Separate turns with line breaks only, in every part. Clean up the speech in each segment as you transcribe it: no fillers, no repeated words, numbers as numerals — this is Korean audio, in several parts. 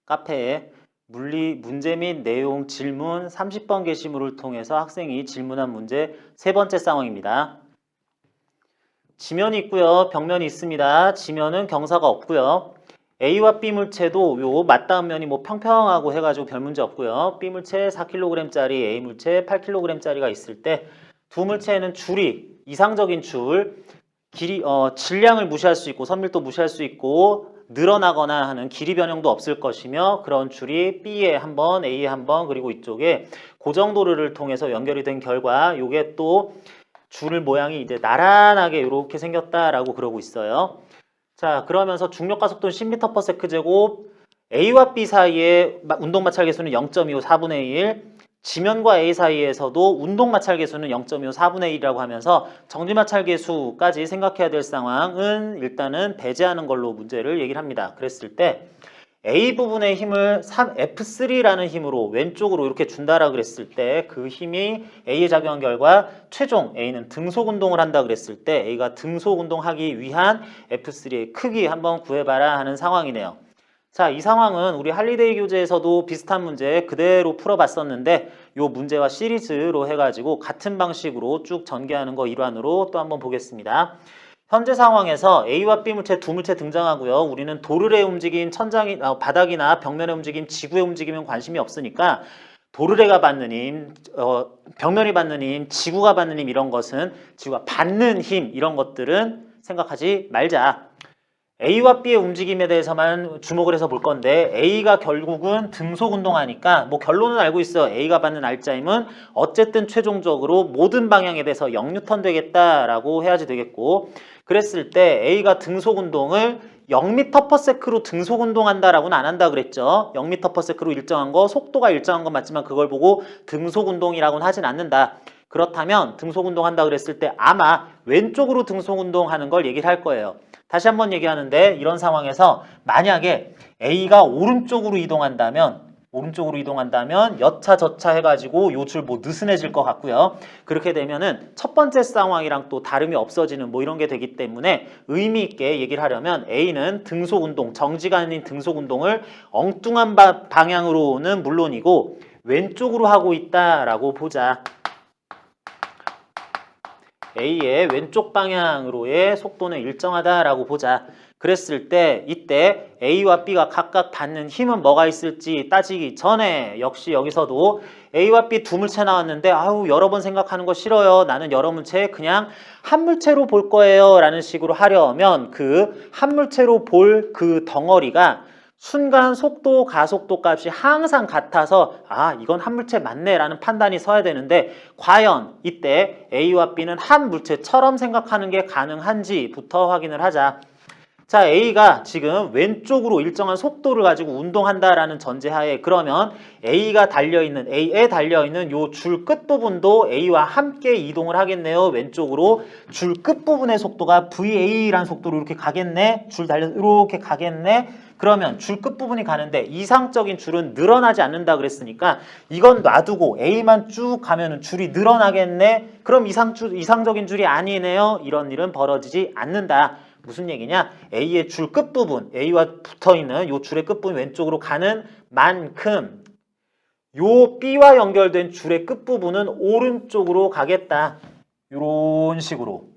카페에 물리 문제 및 내용 질문 30번 게시물을 통해서 학생이 질문한 문제 세 번째 상황입니다. 지면이 있고요. 벽면이 있습니다. 지면은 경사가 없고요. A와 B 물체도 요 맞닿은 면이 뭐 평평하고 해가지고 별 문제 없고요. B 물체 4kg짜리, A 물체 8kg짜리가 있을 때 두 물체에는 줄이 이상적인 줄, 길이 질량을 무시할 수 있고 선밀도 무시할 수 있고 늘어나거나 하는 길이 변형도 없을 것이며 그런 줄이 B에 한 번, A에 한 번, 그리고 이쪽에 고정도르를 통해서 연결이 된 결과 요게 또 줄 모양이 이제 나란하게 이렇게 생겼다라고 그러고 있어요. 자, 그러면서 중력과 속도는 10m/s 제곱, A와 B 사이의 운동 마찰 계수는 0.25 4분의 1, 지면과 A 사이에서도 운동 마찰 계수는 0.25 4분의 1이라고 하면서 정지 마찰 계수까지 생각해야 될 상황은 일단은 배제하는 걸로 문제를 얘기를 합니다. 그랬을 때 A 부분의 힘을 F3라는 힘으로 왼쪽으로 이렇게 준다라 그랬을 때 그 힘이 A에 작용한 결과 최종 A는 등속 운동을 한다 그랬을 때 A가 등속 운동하기 위한 F3의 크기 한번 구해봐라 하는 상황이네요. 자, 이 상황은 우리 할리데이 교재에서도 비슷한 문제 그대로 풀어봤었는데 이 문제와 시리즈로 해가지고 같은 방식으로 쭉 전개하는 거 일환으로 또 한번 보겠습니다. 현재 상황에서 A와 B 물체 두 물체 등장하고요. 우리는 도르래 움직임, 바닥이나 벽면의 움직임, 지구의 움직임은 관심이 없으니까 도르래가 받는 힘, 벽면이 받는 힘, 지구가 받는 힘 이런 것은 지구가 받는 힘 이런 것들은 생각하지 말자. A와 B의 움직임에 대해서만 주목을 해서 볼 건데 A가 결국은 등속 운동하니까 뭐 결론은 알고 있어. A가 받는 알짜힘은 어쨌든 최종적으로 모든 방향에 대해서 0뉴턴 되겠다라고 해야지 되겠고 그랬을 때 A가 등속 운동을 0m/s로 등속 운동한다라고는 안 한다 그랬죠. 0m/s로 일정한 거, 속도가 일정한 건 맞지만 그걸 보고 등속 운동이라고는 하진 않는다. 그렇다면 등속 운동한다 그랬을 때 아마 왼쪽으로 등속 운동하는 걸 얘기를 할 거예요. 다시 한번 얘기하는데 이런 상황에서 만약에 A가 오른쪽으로 이동한다면 여차저차 해가지고 요 줄 뭐 느슨해질 것 같고요. 그렇게 되면은 첫 번째 상황이랑 또 다름이 없어지는 뭐 이런 게 되기 때문에 의미 있게 얘기를 하려면 A는 등속 운동, 정지가 아닌 등속 운동을 엉뚱한 방향으로는 물론이고 왼쪽으로 하고 있다라고 보자. A의 왼쪽 방향으로의 속도는 일정하다라고 보자. 그랬을 때 이때 A와 B가 각각 받는 힘은 뭐가 있을지 따지기 전에 역시 여기서도 A와 B 두 물체 나왔는데 아우 여러 번 생각하는 거 싫어요. 나는 여러 물체 그냥 한 물체로 볼 거예요 라는 식으로 하려면 그 한 물체로 볼 그 덩어리가 순간 속도, 가속도 값이 항상 같아서 아 이건 한 물체 맞네 라는 판단이 서야 되는데 과연 이때 A와 B는 한 물체처럼 생각하는 게 가능한지부터 확인을 하자. 자, A가 지금 왼쪽으로 일정한 속도를 가지고 운동한다라는 전제하에 그러면 A에 달려있는 요 줄 끝부분도 A와 함께 이동을 하겠네요. 왼쪽으로 줄 끝부분의 속도가 VA라는 속도로 이렇게 가겠네. 줄 달려서 이렇게 가겠네. 그러면 줄 끝부분이 가는데 이상적인 줄은 늘어나지 않는다 그랬으니까 이건 놔두고 A만 쭉 가면은 줄이 늘어나겠네. 그럼 이상적인 줄이 아니네요. 이런 일은 벌어지지 않는다. 무슨 얘기냐? A의 줄 끝부분, A와 붙어있는 요 줄의 끝부분 왼쪽으로 가는 만큼 요 B와 연결된 줄의 끝부분은 오른쪽으로 가겠다. 요런 식으로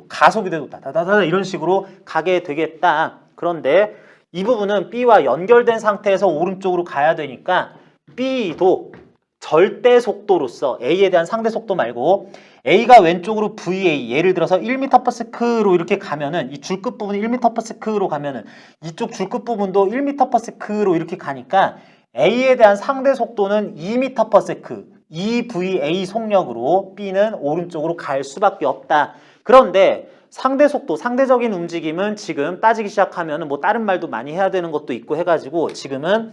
가속이 돼도 다다다다 이런 식으로 가게 되겠다. 그런데 이 부분은 B와 연결된 상태에서 오른쪽으로 가야 되니까 B도 절대 속도로서 A에 대한 상대 속도 말고 A가 왼쪽으로 VA 예를 들어서 1m/s로 이렇게 가면은 이 줄 끝부분이 1m/s로 가면은 이쪽 줄 끝부분도 1m/s로 이렇게 가니까 A에 대한 상대 속도는 2m/s 2VA 속력으로 B는 오른쪽으로 갈 수밖에 없다. 그런데 상대 속도, 상대적인 움직임은 지금 따지기 시작하면 뭐 다른 말도 많이 해야 되는 것도 있고 해가지고 지금은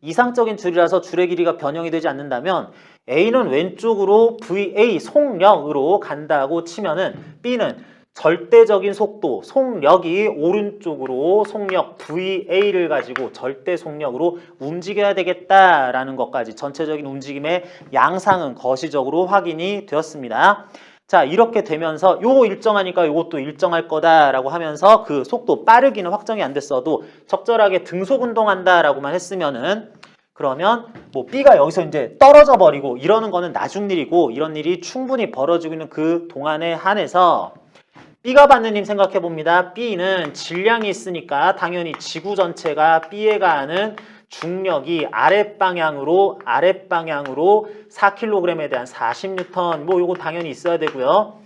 이상적인 줄이라서 줄의 길이가 변형이 되지 않는다면 A는 왼쪽으로 VA 속력으로 간다고 치면은 B는 절대적인 속도, 속력이 오른쪽으로 속력 VA를 가지고 절대 속력으로 움직여야 되겠다라는 것까지 전체적인 움직임의 양상은 거시적으로 확인이 되었습니다. 자, 이렇게 되면서 요거 일정하니까 요것도 일정할 거다라고 하면서 그 속도 빠르기는 확정이 안 됐어도 적절하게 등속 운동한다라고만 했으면은 그러면 뭐 B가 여기서 이제 떨어져 버리고 이러는 거는 나중 일이고 이런 일이 충분히 벌어지고 있는 그 동안에 한해서 B가 받는 힘 생각해 봅니다. B는 질량이 있으니까 당연히 지구 전체가 B에 가하는 중력이 아랫방향으로 4kg에 대한 40N 뭐 요거 당연히 있어야 되고요.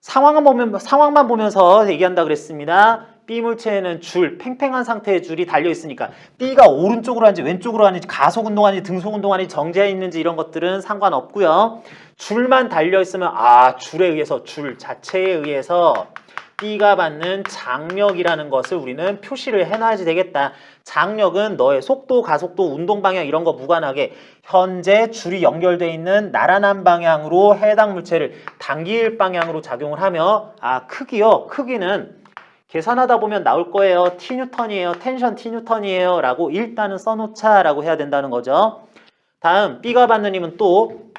상황만 보면서 얘기한다 그랬습니다. B 물체에는 줄, 팽팽한 상태의 줄이 달려 있으니까 B가 오른쪽으로 하는지 왼쪽으로 하는지 가속 운동하는지 등속 운동하는지 정지해 있는지 이런 것들은 상관없고요. 줄만 달려 있으면 줄에 의해서 줄 자체에 의해서 B가 받는 장력이라는 것을 우리는 표시를 해놔야지 되겠다. 장력은 너의 속도, 가속도, 운동 방향 이런 거 무관하게 현재 줄이 연결되어 있는 나란한 방향으로 해당 물체를 당길 방향으로 작용을 하며 크기요. 크기는 계산하다 보면 나올 거예요. T뉴턴이에요. 텐션 T뉴턴이에요. 라고 일단은 써놓자 라고 해야 된다는 거죠. 다음 B가 받는 힘은 또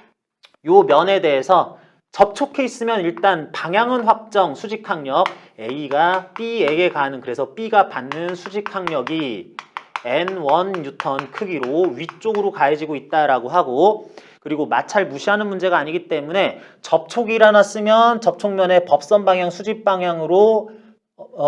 요 면에 대해서 접촉해 있으면 일단 방향은 확정, 수직항력 A가 B에게 가는 그래서 B가 받는 수직항력이 N1N 크기로 위쪽으로 가해지고 있다라고 하고 그리고 마찰 무시하는 문제가 아니기 때문에 접촉이 일어났으면 접촉면의 법선 방향, 수직 방향으로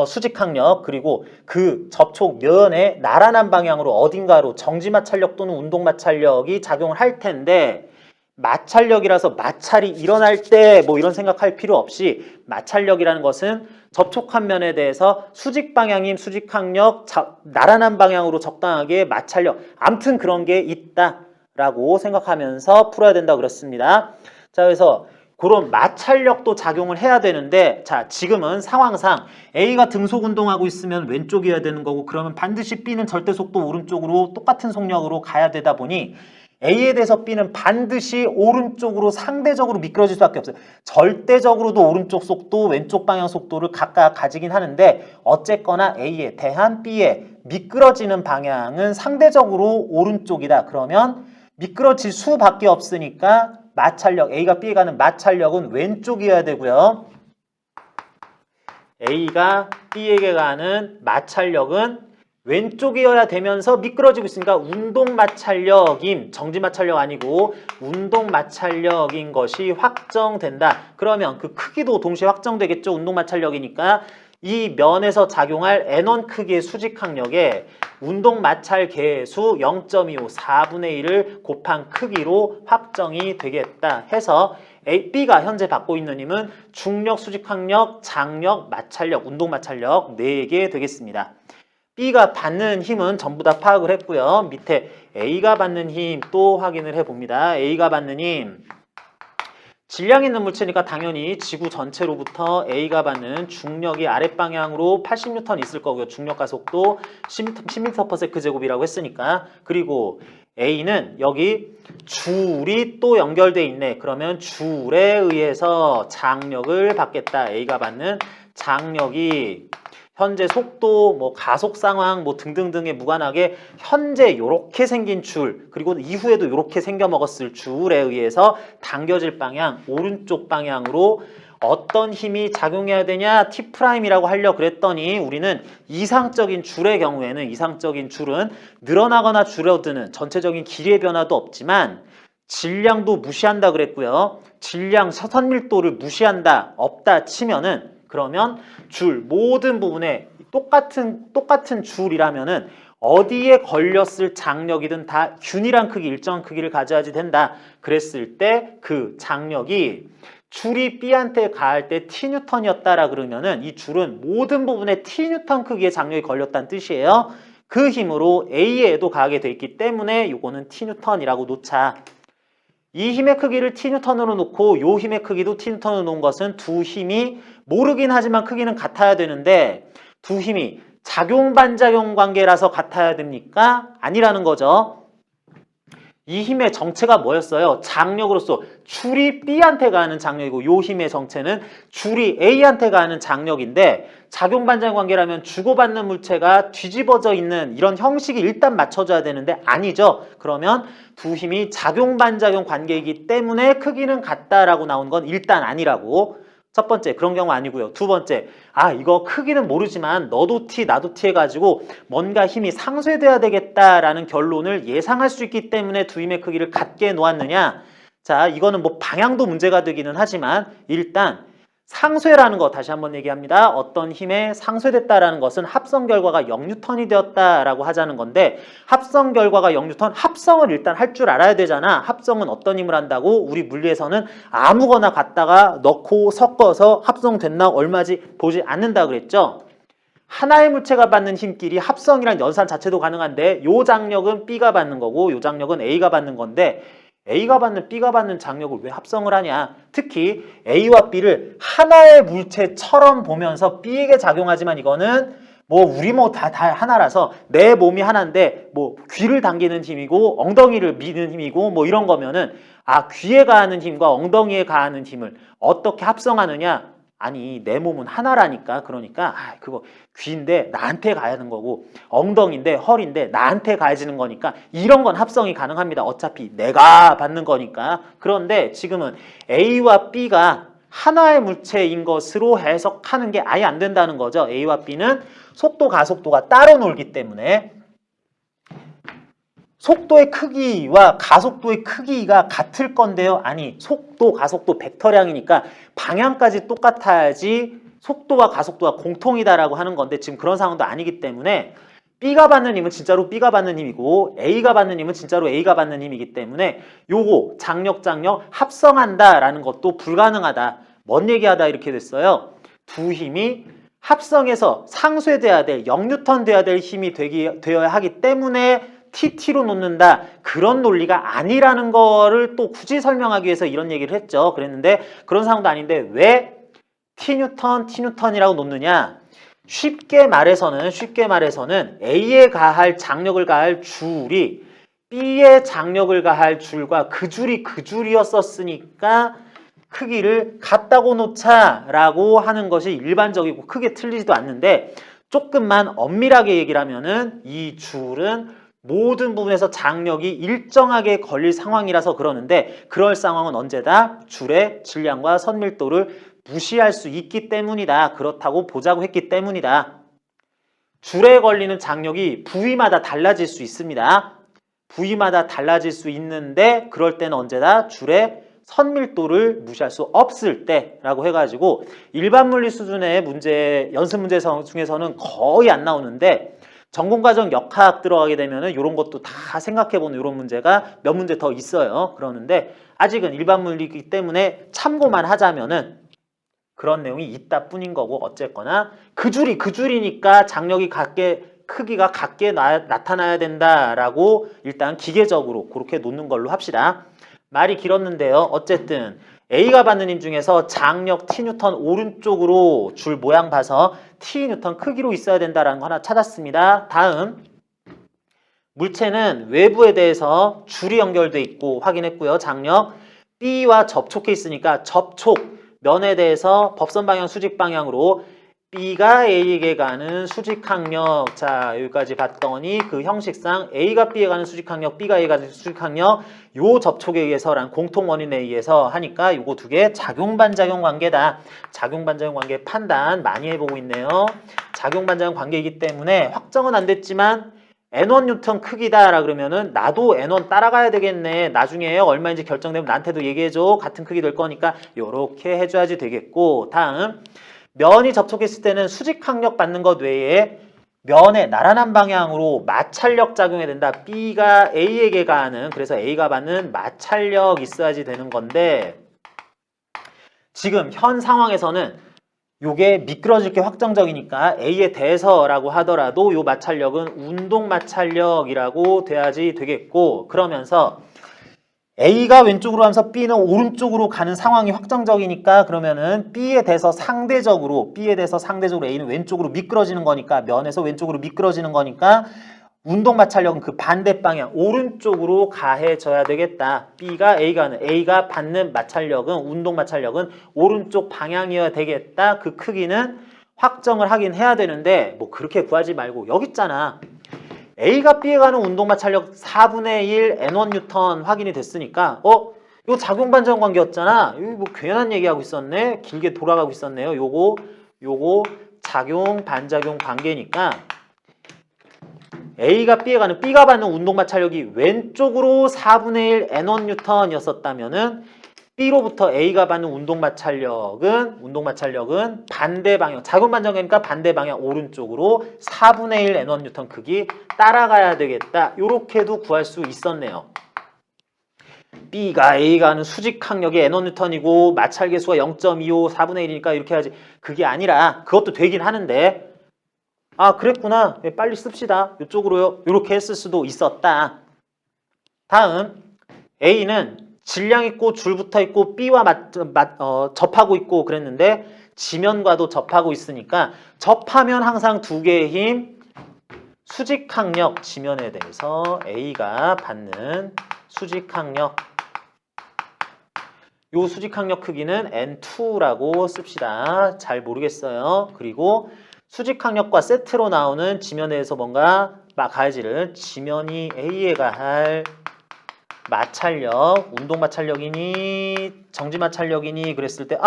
수직항력 그리고 그 접촉면의 나란한 방향으로 어딘가로 정지마찰력 또는 운동마찰력이 작용을 할 텐데 마찰력이라서 마찰이 일어날 때 뭐 이런 생각할 필요 없이 마찰력이라는 것은 접촉한 면에 대해서 수직 방향임 수직항력 나란한 방향으로 적당하게 마찰력 암튼 그런 게 있다라고 생각하면서 풀어야 된다고 그랬습니다. 자 그래서 그런 마찰력도 작용을 해야 되는데 자 지금은 상황상 A가 등속 운동하고 있으면 왼쪽이어야 되는 거고 그러면 반드시 B는 절대속도 오른쪽으로 똑같은 속력으로 가야 되다 보니 A에 대해서 B는 반드시 오른쪽으로 상대적으로 미끄러질 수밖에 없어요. 절대적으로도 오른쪽 속도, 왼쪽 방향 속도를 각각 가지긴 하는데 어쨌거나 A에 대한 B의 미끄러지는 방향은 상대적으로 오른쪽이다. 그러면 미끄러질 수밖에 없으니까 마찰력, A가 B에 가는 마찰력은 왼쪽이어야 되고요. A가 B에게 가는 마찰력은 왼쪽이어야 되면서 미끄러지고 있으니까 운동마찰력임, 정지마찰력 아니고 운동마찰력인 것이 확정된다. 그러면 그 크기도 동시에 확정되겠죠. 운동마찰력이니까 이 면에서 작용할 N1 크기의 수직항력에 운동마찰 계수 0.25 4분의 1을 곱한 크기로 확정이 되겠다 해서 B가 현재 받고 있는 힘은 중력, 수직항력, 장력, 마찰력, 운동마찰력 4개 되겠습니다. B가 받는 힘은 전부 다 파악을 했고요. 밑에 A가 받는 힘 또 확인을 해봅니다. A가 받는 힘 질량 있는 물체니까 당연히 지구 전체로부터 A가 받는 중력이 아랫방향으로 80N 있을 거고요. 중력과 속도 10m/s제곱이라고 했으니까 그리고 A는 여기 줄이 또 연결돼 있네. 그러면 줄에 의해서 장력을 받겠다. A가 받는 장력이 현재 속도, 뭐 가속 상황, 뭐 등등등에 무관하게 현재 이렇게 생긴 줄, 그리고 이후에도 이렇게 생겨 먹었을 줄에 의해서 당겨질 방향, 오른쪽 방향으로 어떤 힘이 작용해야 되냐? T'이라고 하려고 그랬더니 우리는 이상적인 줄의 경우에는 이상적인 줄은 늘어나거나 줄어드는 전체적인 길이의 변화도 없지만 질량도 무시한다 그랬고요. 질량, 선밀도를 무시한다, 없다 치면은 그러면 줄 모든 부분에 똑같은 줄이라면은 어디에 걸렸을 장력이든 다 균일한 크기, 일정한 크기를 가져야지 된다. 그랬을 때 그 장력이 줄이 B한테 가할 때 T뉴턴이었다라 그러면은 이 줄은 모든 부분에 T뉴턴 크기의 장력이 걸렸다는 뜻이에요. 그 힘으로 A에도 가하게 돼 있기 때문에 요거는 T뉴턴이라고 놓자. 이 힘의 크기를 T뉴턴으로 놓고 요 힘의 크기도 T뉴턴으로 놓은 것은 두 힘이 모르긴 하지만 크기는 같아야 되는데 두 힘이 작용 반작용 관계라서 같아야 됩니까? 아니라는 거죠. 이 힘의 정체가 뭐였어요? 장력으로서 줄이 B한테 가는 장력이고 요 힘의 정체는 줄이 A한테 가는 장력인데 작용반작용 관계라면 주고받는 물체가 뒤집어져 있는 이런 형식이 일단 맞춰져야 되는데 아니죠. 그러면 두 힘이 작용반작용 관계이기 때문에 크기는 같다라고 나온 건 일단 아니라고. 첫 번째 그런 경우 아니고요. 두 번째 이거 크기는 모르지만 너도 T 나도 T 해가지고 뭔가 힘이 상쇄돼야 되겠다라는 결론을 예상할 수 있기 때문에 두 힘의 크기를 같게 놓았느냐. 자, 이거는 뭐 방향도 문제가 되기는 하지만 일단 상쇄라는 거 다시 한번 얘기합니다. 어떤 힘에 상쇄됐다라는 것은 합성 결과가 0뉴턴이 되었다라고 하자는 건데 합성 결과가 0뉴턴, 합성을 일단 할 줄 알아야 되잖아. 합성은 어떤 힘을 한다고? 우리 물리에서는 아무거나 갖다가 넣고 섞어서 합성됐나 얼마지 보지 않는다 그랬죠. 하나의 물체가 받는 힘끼리 합성이란 연산 자체도 가능한데 요 장력은 B가 받는 거고 요 장력은 A가 받는 건데 A가 받는 B가 받는 장력을 왜 합성을 하냐. 특히 A와 B를 하나의 물체처럼 보면서 B에게 작용하지만 이거는 뭐 우리 뭐 다 하나라서 내 몸이 하나인데 뭐 귀를 당기는 힘이고 엉덩이를 미는 힘이고 뭐 이런 거면은 귀에 가하는 힘과 엉덩이에 가하는 힘을 어떻게 합성하느냐. 아니 내 몸은 하나라니까. 그러니까 그거 귀인데 나한테 가야하는 거고 엉덩이인데 허리인데 나한테 가해지는 거니까 이런 건 합성이 가능합니다. 어차피 내가 받는 거니까. 그런데 지금은 A와 B가 하나의 물체인 것으로 해석하는 게 아예 안 된다는 거죠. A와 B는 속도 가속도가 따로 놀기 때문에 속도의 크기와 가속도의 크기가 같을 건데요. 아니 속도 가속도 벡터량이니까 방향까지 똑같아야지 속도와 가속도가 공통이다라고 하는 건데 지금 그런 상황도 아니기 때문에 B가 받는 힘은 진짜로 B가 받는 힘이고 A가 받는 힘은 진짜로 A가 받는 힘이기 때문에 요거 장력 합성한다라는 것도 불가능하다. 뭔 얘기하다 이렇게 됐어요. 두 힘이 합성해서 상쇄돼야 될 0뉴턴 돼야 될 힘이 되어야 하기 때문에 TT로 놓는다. 그런 논리가 아니라는 거를 또 굳이 설명하기 위해서 이런 얘기를 했죠. 그랬는데 그런 상황도 아닌데 왜 T뉴턴이라고 놓느냐. 쉽게 말해서는 A에 가할 장력을 가할 줄이 B에 장력을 가할 줄과 그 줄이 그 줄이었었으니까 크기를 같다고 놓자라고 하는 것이 일반적이고 크게 틀리지도 않는데 조금만 엄밀하게 얘기를 하면은 이 줄은 모든 부분에서 장력이 일정하게 걸릴 상황이라서 그러는데 그럴 상황은 언제다? 줄의 질량과 선밀도를 무시할 수 있기 때문이다. 그렇다고 보자고 했기 때문이다. 줄에 걸리는 장력이 부위마다 달라질 수 있습니다. 부위마다 달라질 수 있는데 그럴 때는 언제다? 줄의 선밀도를 무시할 수 없을 때라고 해가지고 일반 물리 수준의 문제, 연습 문제 중에서는 거의 안 나오는데 전공과정 역학 들어가게 되면은 이런 것도 다 생각해보는 이런 문제가 몇 문제 더 있어요. 그러는데 아직은 일반 물리이기 때문에 참고만 하자면은 그런 내용이 있다 뿐인 거고 어쨌거나 그 줄이니까 장력이 크기가 같게 나타나야 된다라고 일단 기계적으로 그렇게 놓는 걸로 합시다. 말이 길었는데요. 어쨌든 A가 받는 힘 중에서 장력 T뉴턴 오른쪽으로 줄 모양 봐서 T뉴턴 크기로 있어야 된다는 거 하나 찾았습니다. 다음 물체는 외부에 대해서 줄이 연결돼 있고 확인했고요. 장력 B와 접촉해 있으니까 접촉 면에 대해서 법선 방향 수직 방향으로 B가 A에게 가는 수직항력. 자, 여기까지 봤더니 그 형식상 A가 B에 가는 수직항력, B가 A에 가는 수직항력 요 접촉에 의해서란 공통 원인에 의해서 하니까 요거 두 개 작용반작용 관계다. 작용반작용 관계 판단 많이 해보고 있네요. 작용반작용 관계이기 때문에 확정은 안 됐지만 N1 뉴턴 크기다라 그러면은 나도 N1 따라가야 되겠네. 나중에 얼마인지 결정되면 나한테도 얘기해줘. 같은 크기 될 거니까 요렇게 해줘야지 되겠고. 다음 면이 접촉했을 때는 수직항력 받는 것 외에 면의 나란한 방향으로 마찰력 작용해야 된다. B가 A에게 가하는, 그래서 A가 받는 마찰력 있어야지 되는 건데 지금 현 상황에서는 요게 미끄러질 게 확정적이니까 A에 대해서라고 하더라도 요 마찰력은 운동 마찰력이라고 돼야지 되겠고 그러면서 A가 왼쪽으로 가면서 B는 오른쪽으로 가는 상황이 확정적이니까 그러면은 B에 대해서 상대적으로 A는 왼쪽으로 미끄러지는 거니까 면에서 왼쪽으로 미끄러지는 거니까 운동 마찰력은 그 반대 방향 오른쪽으로 가해져야 되겠다. B가 A가 받는 마찰력은 운동 마찰력은 오른쪽 방향이어야 되겠다. 그 크기는 확정을 하긴 해야 되는데 뭐 그렇게 구하지 말고 여기 있잖아. A가 B에 가는 운동 마찰력 4분의 1 N1N 확인이 됐으니까 이거 작용 반전 관계였잖아. 이거 뭐 괜한 얘기하고 있었네. 길게 돌아가고 있었네요. 요거 작용 반작용 관계니까 A가 B에 가는 B가 받는 운동 마찰력이 왼쪽으로 4분의 1 N1N이었었다면은 B로부터 A가 받는 운동 마찰력은 반대 방향, 작용 반전이니까 반대 방향 오른쪽으로 4분의 1 N1N 크기 따라가야 되겠다. 요렇게도 구할 수 있었네요. B가 A가 하는 수직 항력이 N1N이고 마찰 계수가 0.25 4분의 1이니까 이렇게 해야지. 그게 아니라 그것도 되긴 하는데 아 그랬구나. 빨리 씁시다. 이쪽으로요. 이렇게 했을 수도 있었다. 다음 A는 질량 있고 줄 붙어 있고 B와 접하고 있고 그랬는데 지면과도 접하고 있으니까 접하면 항상 두 개의 힘 수직항력 지면에 대해서 A가 받는 수직항력 요 수직항력 크기는 N2라고 씁시다. 잘 모르겠어요. 그리고 수직항력과 세트로 나오는 지면에 대해서 뭔가 가해지를 지면이 A에 가할 마찰력, 운동 마찰력이니 정지 마찰력이니 그랬을 때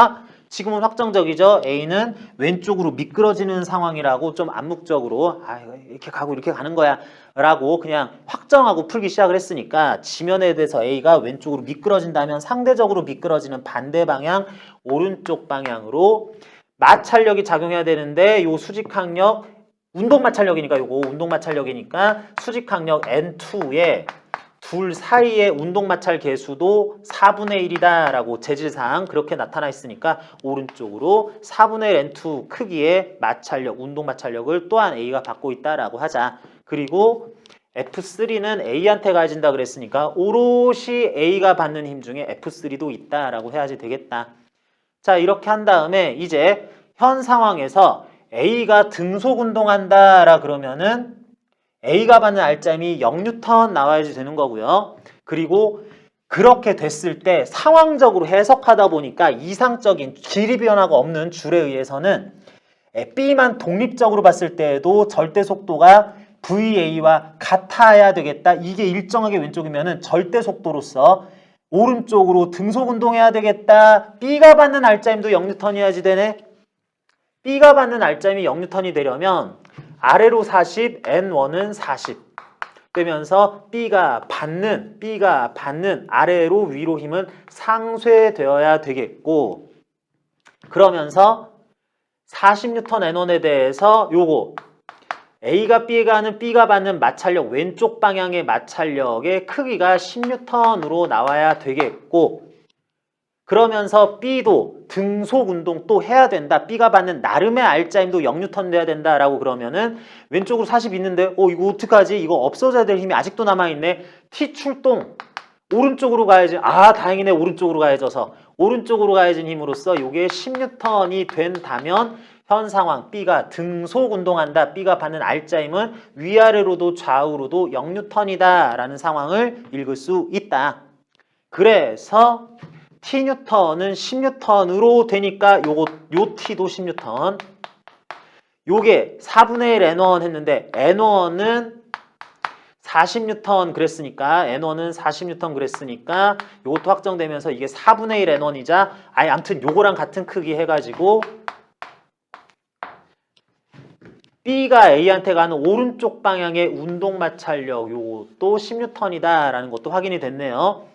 지금은 확정적이죠. A는 왼쪽으로 미끄러지는 상황이라고 좀 암묵적으로 이렇게 가고 이렇게 가는 거야 라고 그냥 확정하고 풀기 시작을 했으니까 지면에 대해서 A가 왼쪽으로 미끄러진다면 상대적으로 미끄러지는 반대 방향 오른쪽 방향으로 마찰력이 작용해야 되는데 요 수직항력 운동 마찰력이니까 요거 운동 마찰력이니까 수직항력 N2에 둘 사이의 운동마찰 계수도 4분의 1이다 라고 재질상 그렇게 나타나 있으니까 오른쪽으로 4분의 1 N2 크기의 마찰력, 운동마찰력을 또한 A가 받고 있다라고 하자. 그리고 F3는 A한테 가해진다 그랬으니까 오롯이 A가 받는 힘 중에 F3도 있다라고 해야지 되겠다. 자 이렇게 한 다음에 이제 현 상황에서 A가 등속 운동한다 라 그러면은 A가 받는 알짜임이 0N 나와야지 되는 거고요. 그리고 그렇게 됐을 때 상황적으로 해석하다 보니까 이상적인 길이 변화가 없는 줄에 의해서는 B만 독립적으로 봤을 때에도 절대 속도가 VA와 같아야 되겠다. 이게 일정하게 왼쪽이면은 절대 속도로서 오른쪽으로 등속 운동해야 되겠다. B가 받는 알짜임도 0N이어야지 되네. B가 받는 알짜임이 0N이 되려면 아래로 40, N1은 40 되면서 B가 받는 아래로 위로 힘은 상쇄되어야 되겠고 그러면서 40N N1에 대해서 요거 A가 B에 가는 B가 받는 마찰력 왼쪽 방향의 마찰력의 크기가 10N으로 나와야 되겠고 그러면서 B도 등속 운동 또 해야 된다. B가 받는 나름의 알짜임도 0N 돼야 된다라고 그러면은 왼쪽으로 40 있는데 이거 어떡하지? 이거 없어져야 될 힘이 아직도 남아있네. T 출동 오른쪽으로 가야지. 다행이네. 오른쪽으로 가야져서 오른쪽으로 가야진 힘으로써 이게 10N이 된다면 현 상황 B가 등속 운동한다. B가 받는 알짜임은 위아래로도 좌우로도 0N이다 라는 상황을 읽을 수 있다. 그래서 T는 10N으로 되니까 요 T도 10N. 요게 4분의 1 N1 했는데 N1은 40N 그랬으니까 N1은 40N 그랬으니까 요것도 확정되면서 이게 4분의 1 N1이자 아무튼 요거랑 같은 크기 해가지고 B가 A한테 가는 오른쪽 방향의 운동 마찰력 요것도 10N이다 라는 것도 확인이 됐네요.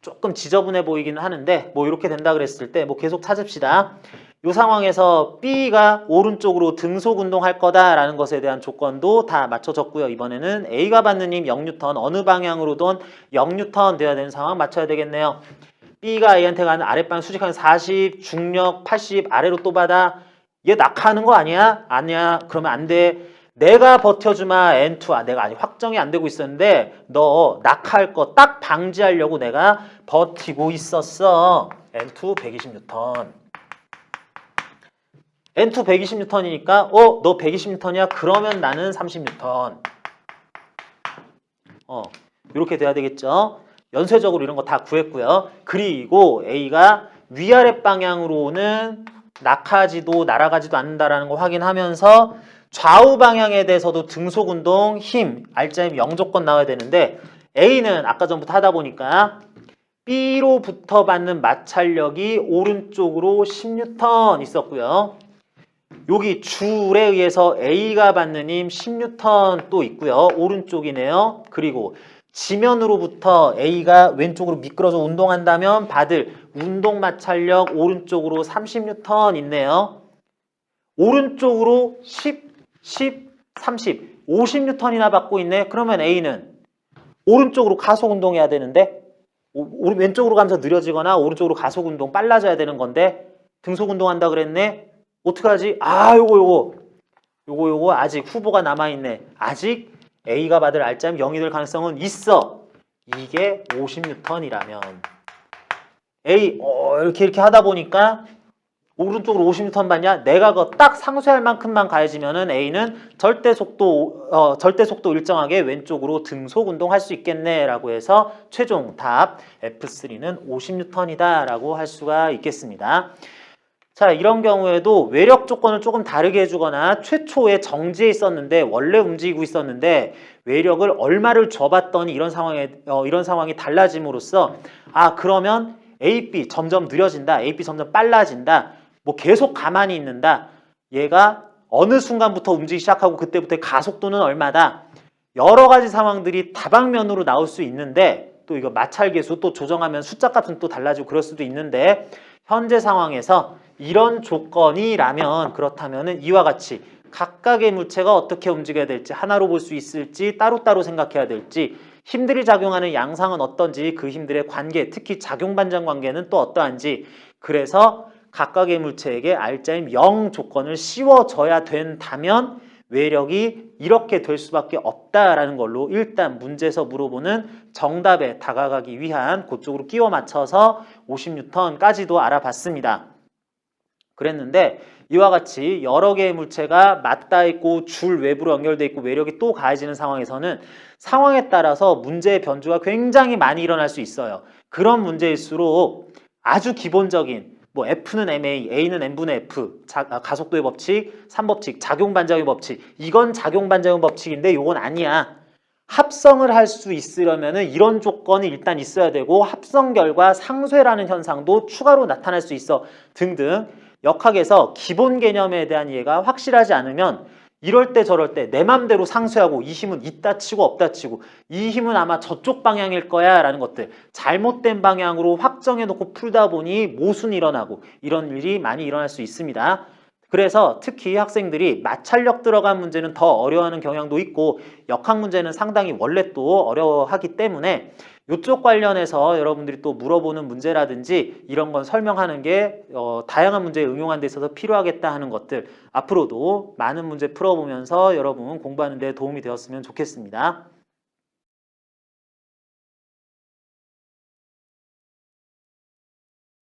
조금 지저분해 보이기는 하는데 뭐 이렇게 된다 그랬을 때 뭐 계속 찾읍시다. 이 상황에서 B가 오른쪽으로 등속 운동할 거다라는 것에 대한 조건도 다 맞춰졌고요. 이번에는 A가 받는 힘 0N 어느 방향으로든 0N 돼야 되는 상황 맞춰야 되겠네요. B가 A한테 가는 아랫방 수직항 40, 중력 80 아래로 또 받아. 얘 낙하하는 거 아니야? 아니야. 그러면 안 돼. 내가 버텨주마 N2 내가 아직 확정이 안 되고 있었는데 너 낙하할 거 딱 방지하려고 내가 버티고 있었어. N2 120N. N2 120N이니까 너 120N이야? 그러면 나는 30N. 이렇게 돼야 되겠죠. 연쇄적으로 이런 거 다 구했고요. 그리고 A가 위아래 방향으로는 낙하지도 날아가지도 않는다라는 거 확인하면서 좌우 방향에 대해서도 등속운동, 힘, 알짜임 0조건 나와야 되는데 A는 아까 전부터 하다 보니까 B로부터 받는 마찰력이 오른쪽으로 10N 있었고요. 여기 줄에 의해서 A가 받는 힘 10N 또 있고요. 오른쪽이네요. 그리고 지면으로부터 A가 왼쪽으로 미끄러져 운동한다면 받을 운동 마찰력 오른쪽으로 30N 있네요. 오른쪽으로 10, 30, 50N이나 받고 있네. 그러면 A는 오른쪽으로 가속 운동해야 되는데 왼쪽으로 가면서 느려지거나 오른쪽으로 가속 운동 빨라져야 되는 건데 등속 운동한다 그랬네. 어떡하지? 요거 아직 후보가 남아있네. 아직 A가 받을 알짜임 0이 될 가능성은 있어. 이게 50N이라면 A 이렇게 하다 보니까 오른쪽으로 50N 받냐? 내가 그 딱 상쇄할 만큼만 가해지면은 A는 절대 속도 일정하게 왼쪽으로 등속 운동할 수 있겠네라고 해서 최종 답 F3는 50N이다라고 할 수가 있겠습니다. 자, 이런 경우에도 외력 조건을 조금 다르게 해주거나 최초에 정지해 있었는데 원래 움직이고 있었는데 외력을 얼마를 줘봤더니 이런 상황이 달라짐으로써 그러면 A, B 점점 느려진다. A, B 점점 빨라진다. 뭐 계속 가만히 있는다. 얘가 어느 순간부터 움직이기 시작하고 그때부터의 가속도는 얼마다. 여러 가지 상황들이 다방면으로 나올 수 있는데 또 이거 마찰계수 또 조정하면 숫자 값은 또 달라지고 그럴 수도 있는데 현재 상황에서 이런 조건이라면 그렇다면은 이와 같이 각각의 물체가 어떻게 움직여야 될지 하나로 볼 수 있을지 따로따로 생각해야 될지 힘들이 작용하는 양상은 어떤지 그 힘들의 관계 특히 작용반전 관계는 또 어떠한지 그래서 각각의 물체에게 알짜임 0 조건을 씌워줘야 된다면 외력이 이렇게 될 수밖에 없다라는 걸로 일단 문제에서 물어보는 정답에 다가가기 위한 그쪽으로 끼워 맞춰서 50N까지도 알아봤습니다. 그랬는데 이와 같이 여러 개의 물체가 맞닿아 있고 줄 외부로 연결돼 있고 외력이 또 가해지는 상황에서는 상황에 따라서 문제의 변주가 굉장히 많이 일어날 수 있어요. 그런 문제일수록 아주 기본적인 뭐 F는 MA, A는 N분의 F, 가속도의 법칙, 3법칙, 작용반작용 법칙 이건 작용반작용 법칙인데 이건 아니야. 합성을 할 수 있으려면 이런 조건이 일단 있어야 되고 합성 결과 상쇄라는 현상도 추가로 나타날 수 있어 등등 역학에서 기본 개념에 대한 이해가 확실하지 않으면 이럴 때 저럴 때 내 맘대로 상쇄하고 이 힘은 있다 치고 없다 치고 이 힘은 아마 저쪽 방향일 거야 라는 것들 잘못된 방향으로 확정해 놓고 풀다 보니 모순이 일어나고 이런 일이 많이 일어날 수 있습니다. 그래서 특히 학생들이 마찰력 들어간 문제는 더 어려워하는 경향도 있고 역학 문제는 상당히 원래 또 어려워하기 때문에 이쪽 관련해서 여러분들이 또 물어보는 문제라든지 이런 건 설명하는 게 다양한 문제에 응용하는 데 있어서 필요하겠다 하는 것들 앞으로도 많은 문제 풀어보면서 여러분 공부하는 데 도움이 되었으면 좋겠습니다.